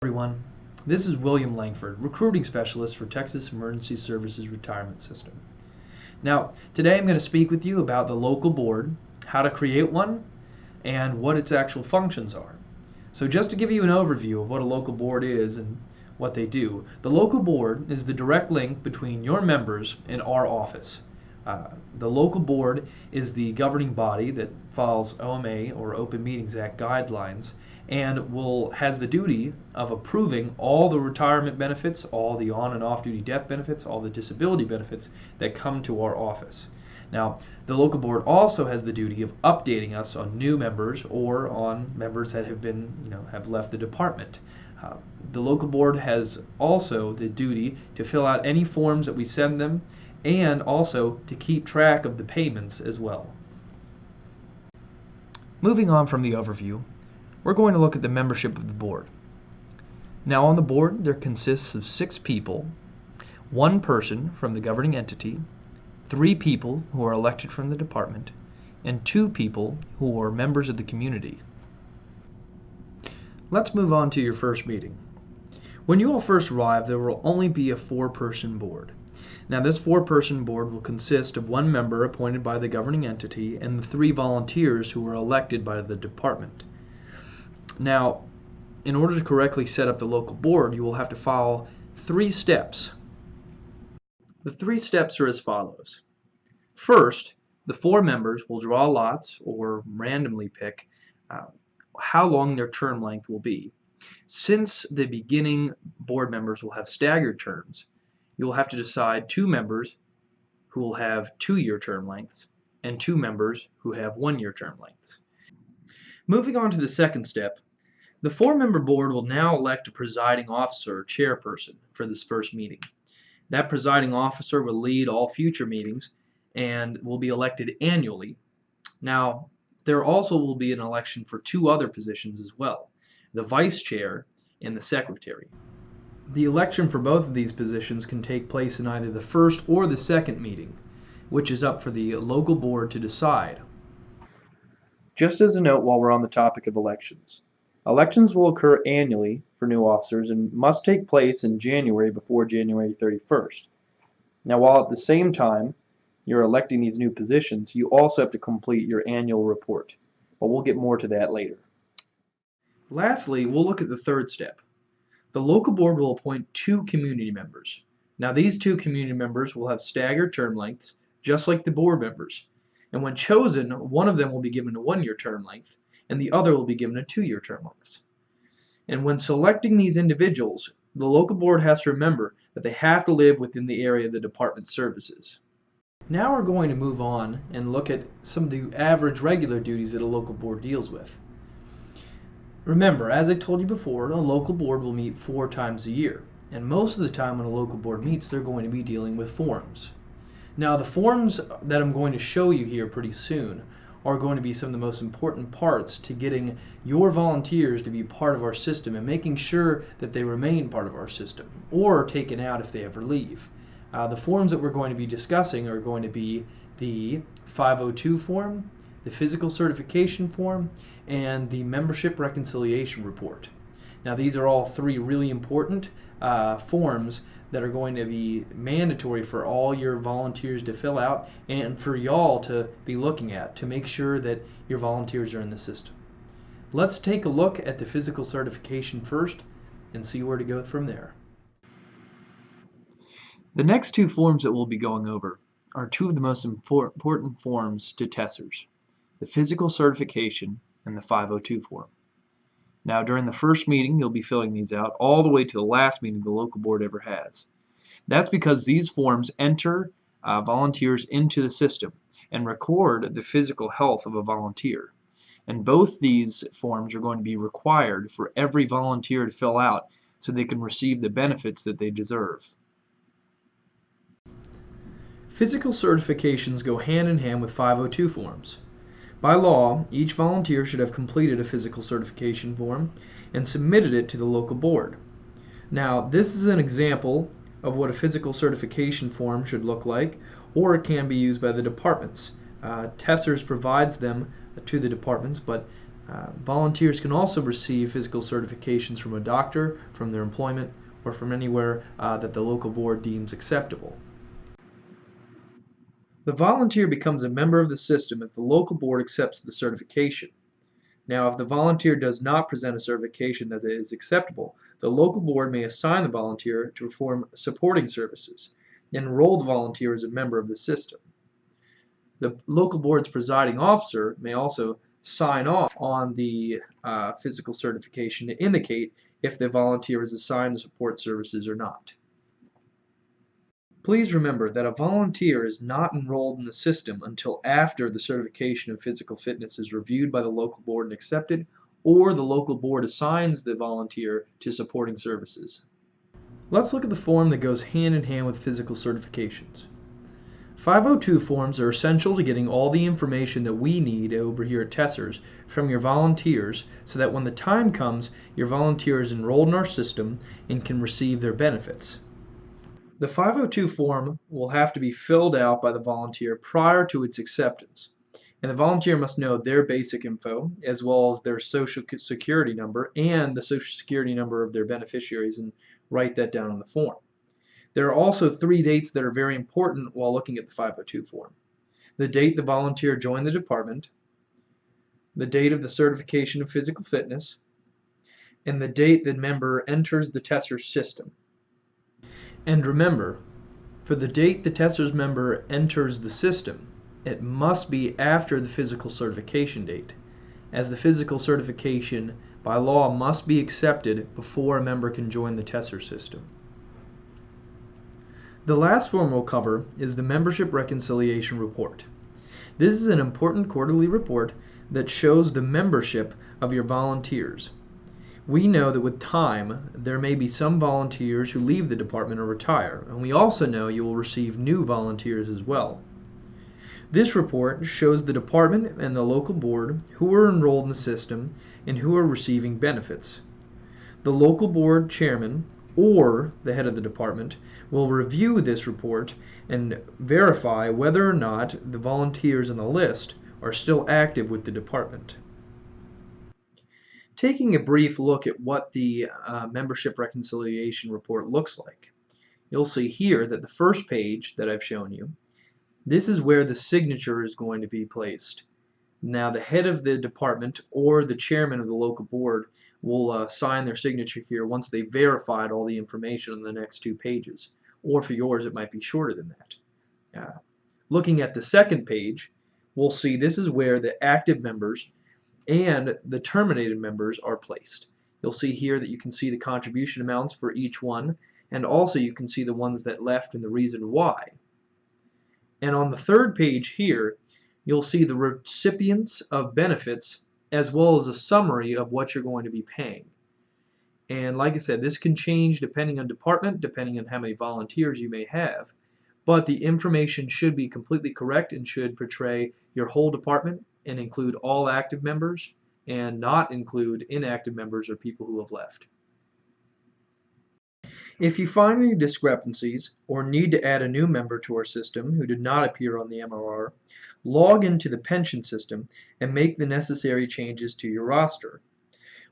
Everyone, this is William Langford, recruiting specialist for Texas Emergency Services Retirement System. Now, today I'm going to speak with you about the local board, how to create one, and what its actual functions are. So just to give you an overview of what a local board is and what they do, the local board is the direct link between your members and our office. The local board is the governing body that follows OMA or Open Meetings Act guidelines and has the duty of approving all the retirement benefits, all the on and off duty death benefits, all the disability benefits that come to our office. Now, the local board also has the duty of updating us on new members or on members that have left the department. The local board has also the duty to fill out any forms that we send them and also to keep track of the payments as well. Moving on from the overview, we're going to look at the membership of the board. Now on the board there consists of 6 people, 1 person from the governing entity, 3 people who are elected from the department, and 2 people who are members of the community. Let's move on to your first meeting. When you all first arrive, there will only be a 4-person board. Now this 4-person board will consist of 1 member appointed by the governing entity and the 3 volunteers who are elected by the department. Now, in order to correctly set up the local board, you will have to follow 3 steps. The 3 steps are as follows. First, the 4 members will draw lots or randomly pick how long their term length will be. Since the beginning board members will have staggered terms, you will have to decide 2 members who will have 2-year term lengths and 2 members who have 1-year term lengths. Moving on to the second step, the 4-member board will now elect a presiding officer or chairperson for this first meeting. That presiding officer will lead all future meetings and will be elected annually. Now, there also will be an election for 2 other positions as well, the vice chair and the secretary. The election for both of these positions can take place in either the first or the second meeting, which is up for the local board to decide. Just as a note while we're on the topic of elections, elections will occur annually for new officers and must take place in January before January 31st. Now while at the same time you're electing these new positions, you also have to complete your annual report, but we'll get more to that later. Lastly, we'll look at the third step. The local board will appoint 2 community members. Now these 2 community members will have staggered term lengths, just like the board members. And when chosen, one of them will be given a 1-year term length, and the other will be given a 2-year term length. And when selecting these individuals, the local board has to remember that they have to live within the area the department services. Now we're going to move on and look at some of the average regular duties that a local board deals with. Remember, as I told you before, a local board will meet 4 times a year, and most of the time when a local board meets, they're going to be dealing with forms. Now the forms that I'm going to show you here pretty soon are going to be some of the most important parts to getting your volunteers to be part of our system and making sure that they remain part of our system or taken out if they ever leave. The forms that we're going to be discussing are going to be the 502 form, the physical certification form, and the membership reconciliation report. Now these are all 3 really important forms that are going to be mandatory for all your volunteers to fill out and for y'all to be looking at to make sure that your volunteers are in the system. Let's take a look at the physical certification first and see where to go from there. The next 2 forms that we'll be going over are 2 of the most important forms to TESRS, the physical certification and the 502 form. Now during the first meeting you'll be filling these out all the way to the last meeting the local board ever has. That's because these forms enter volunteers into the system and record the physical health of a volunteer. And both these forms are going to be required for every volunteer to fill out so they can receive the benefits that they deserve. Physical certifications go hand in hand with 502 forms. By law, each volunteer should have completed a physical certification form and submitted it to the local board. Now, this is an example of what a physical certification form should look like, or it can be used by the departments. TESRS provides them to the departments, but Volunteers can also receive physical certifications from a doctor, from their employment, or from anywhere that the local board deems acceptable. The volunteer becomes a member of the system if the local board accepts the certification. Now, if the volunteer does not present a certification that is acceptable, the local board may assign the volunteer to perform supporting services and enroll the volunteer as a member of the system. The local board's presiding officer may also sign off on the physical certification to indicate if the volunteer is assigned to support services or not. Please remember that a volunteer is not enrolled in the system until after the certification of physical fitness is reviewed by the local board and accepted, or the local board assigns the volunteer to supporting services. Let's look at the form that goes hand in hand with physical certifications. 502 forms are essential to getting all the information that we need over here at TESRS from your volunteers so that when the time comes, your volunteer is enrolled in our system and can receive their benefits. The 502 form will have to be filled out by the volunteer prior to its acceptance, and the volunteer must know their basic info as well as their social security number and the social security number of their beneficiaries and write that down on the form. There are also 3 dates that are very important while looking at the 502 form. The date the volunteer joined the department, the date of the certification of physical fitness, and the date the member enters the TESRS system. And remember, for the date the TESRS member enters the system, it must be after the physical certification date, as the physical certification by law must be accepted before a member can join the TESRS system. The last form we'll cover is the Membership Reconciliation Report. This is an important quarterly report that shows the membership of your volunteers. We know that with time, there may be some volunteers who leave the department or retire, and we also know you will receive new volunteers as well. This report shows the department and the local board who are enrolled in the system and who are receiving benefits. The local board chairman or the head of the department will review this report and verify whether or not the volunteers on the list are still active with the department. Taking a brief look at what the membership reconciliation report looks like, you'll see here that the first page that I've shown you, this is where the signature is going to be placed. Now the head of the department or the chairman of the local board will sign their signature here once they've verified all the information on the next 2 pages. Or for yours it might be shorter than that. Looking at the second page, we'll see this is where the active members and the terminated members are placed. You'll see here that you can see the contribution amounts for each one, and also you can see the ones that left and the reason why. And on the third page here, you'll see the recipients of benefits as well as a summary of what you're going to be paying. And like I said, this can change depending on department, depending on how many volunteers you may have, but the information should be completely correct and should portray your whole department and include all active members and not include inactive members or people who have left. If you find any discrepancies or need to add a new member to our system who did not appear on the MRR, log into the pension system and make the necessary changes to your roster.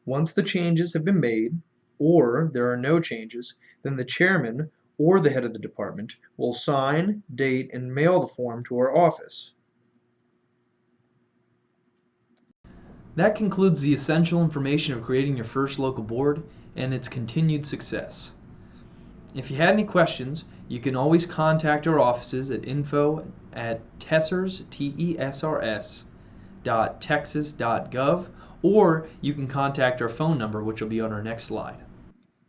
Once the changes have been made, or there are no changes, then the chairman or the head of the department will sign, date, and mail the form to our office. That concludes the essential information of creating your first local board and its continued success. If you had any questions, you can always contact our offices at info@TESRS.texas.gov, or you can contact our phone number, which will be on our next slide.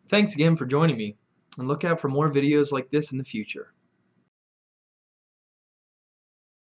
Thanks again for joining me, and look out for more videos like this in the future.